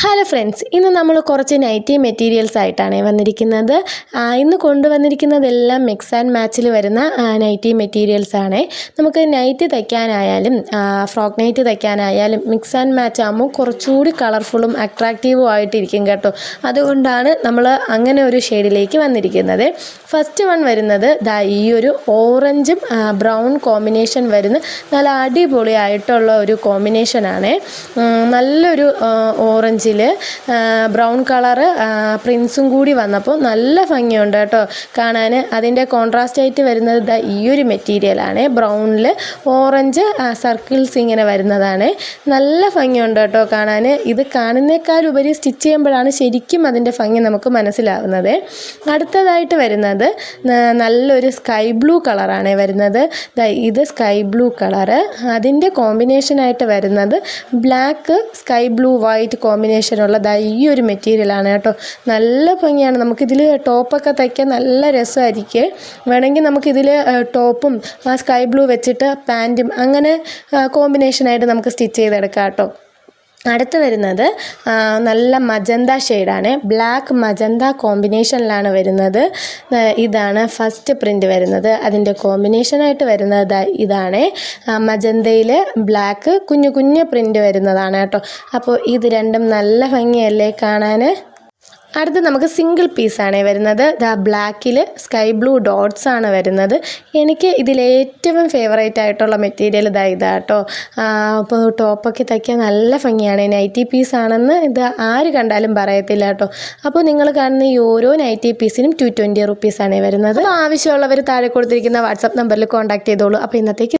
Hello friends, ഇന്ന് നമ്മൾ കുറച്ച് നൈറ്റി മെറ്റീരിയൽസ് ആയിട്ടാണ് വന്നിരിക്കുന്നത്. ഇന്ന് കൊണ്ടുവന്നിരിക്കുന്നതെല്ലാം മിക്സ് ആൻഡ് മാച്ചിൽ വരുന്ന നൈറ്റി മെറ്റീരിയൽസ് ആണ്. നമുക്ക് നൈറ്റി തയ്ക്കാനായാലും ഫ്രോക്ക് നൈറ്റി തയ്ക്കാനായാലും മിക്സ് ആൻഡ് മാച്ച് ആകുമ്പോൾ കുറച്ചുകൂടി കളർഫുള്ളും അട്രാക്റ്റീവും ആയിട്ടിരിക്കും കേട്ടോ. അതുകൊണ്ടാണ് നമ്മൾ അങ്ങനെ ഒരു ഷെയ്ഡിലേക്ക് വന്നിരിക്കുന്നത്. ഫസ്റ്റ് വൺ വരുന്നത് ഈ ഒരു ഓറഞ്ചും ബ്രൗൺ കോമ്പിനേഷൻ വരുന്ന നല്ല അടിപൊളിയായിട്ടുള്ള ഒരു കോമ്പിനേഷനാണ്. നല്ലൊരു ഓറഞ്ച് ബ്രൗൺ കളറ് പ്രിൻസും കൂടി വന്നപ്പോൾ നല്ല ഭംഗിയുണ്ട് കേട്ടോ കാണാൻ. അതിൻ്റെ കോൺട്രാസ്റ്റ് ആയിട്ട് വരുന്നത് ഈ ഒരു മെറ്റീരിയലാണ്. ബ്രൗണിൽ ഓറഞ്ച് സർക്കിൾസ് ഇങ്ങനെ വരുന്നതാണ്. നല്ല ഭംഗിയുണ്ട് കേട്ടോ കാണാൻ. ഇത് കാണുന്നേക്കാളുപരി സ്റ്റിച്ച് ചെയ്യുമ്പോഴാണ് ശരിക്കും അതിൻ്റെ ഭംഗി നമുക്ക് മനസ്സിലാവുന്നത്. അടുത്തതായിട്ട് വരുന്നത് നല്ലൊരു സ്കൈ ബ്ലൂ കളറാണ് വരുന്നത്. ഇത് സ്കൈ ബ്ലൂ കളറ്, അതിൻ്റെ കോമ്പിനേഷനായിട്ട് വരുന്നത് ബ്ലാക്ക് സ്കൈ ബ്ലൂ വൈറ്റ് കോമ്പിനേഷനുള്ള ഈ ഒരു മെറ്റീരിയലാണ് കേട്ടോ. നല്ല ഭംഗിയാണ്. നമുക്കിതിൽ ടോപ്പൊക്കെ തയ്ക്കാൻ നല്ല രസമായിരിക്കും. വേണമെങ്കിൽ നമുക്കിതിൽ ടോപ്പും സ്കൈ ബ്ലൂ വെച്ചിട്ട് പാൻറ്റും അങ്ങനെ കോമ്പിനേഷനായിട്ട് നമുക്ക് സ്റ്റിച്ച് ചെയ്തെടുക്കാം കേട്ടോ. അടുത്ത് വരുന്നത് നല്ല മജന്ത ഷെയ്ഡാണ്. ബ്ലാക്ക് മജന്ത കോമ്പിനേഷനിലാണ് വരുന്നത്. ഇതാണ് ഫസ്റ്റ് പ്രിൻ്റ് വരുന്നത്. അതിൻ്റെ കോമ്പിനേഷനായിട്ട് വരുന്നത് ഇതാണ്. മജന്തയിൽ ബ്ലാക്ക് കുഞ്ഞു കുഞ്ഞു പ്രിൻ്റ് വരുന്നതാണ് കേട്ടോ. അപ്പോൾ ഇത് രണ്ടും നല്ല ഭംഗിയല്ലേ കാണാൻ. അടുത്ത് നമുക്ക് സിംഗിൾ പീസാണ് വരുന്നത്. ബ്ലാക്കിൽ സ്കൈ ബ്ലൂ ഡോട്ട്സ് ആണ് വരുന്നത്. എനിക്ക് ഇതിലേറ്റവും ഫേവറേറ്റ് ആയിട്ടുള്ള മെറ്റീരിയൽ ഇതാട്ടോ. അപ്പോൾ ടോപ്പൊക്കെ തയ്ക്കാൻ നല്ല ഭംഗിയാണ്. നൈറ്റി പീസാണെന്ന് ഇത് ആര് കണ്ടാലും പറയത്തില്ല കേട്ടോ. അപ്പോൾ നിങ്ങൾ കാണുന്ന ഈ ഓരോ നൈറ്റി പീസിനും 220 റുപ്പീസാണ് വരുന്നത്. ആവശ്യമുള്ളവർ താഴെ കൊടുത്തിരിക്കുന്ന വാട്സാപ്പ് നമ്പറിൽ കോൺടാക്ട് ചെയ്തോളൂ. അപ്പോൾ ഇന്നത്തേക്ക്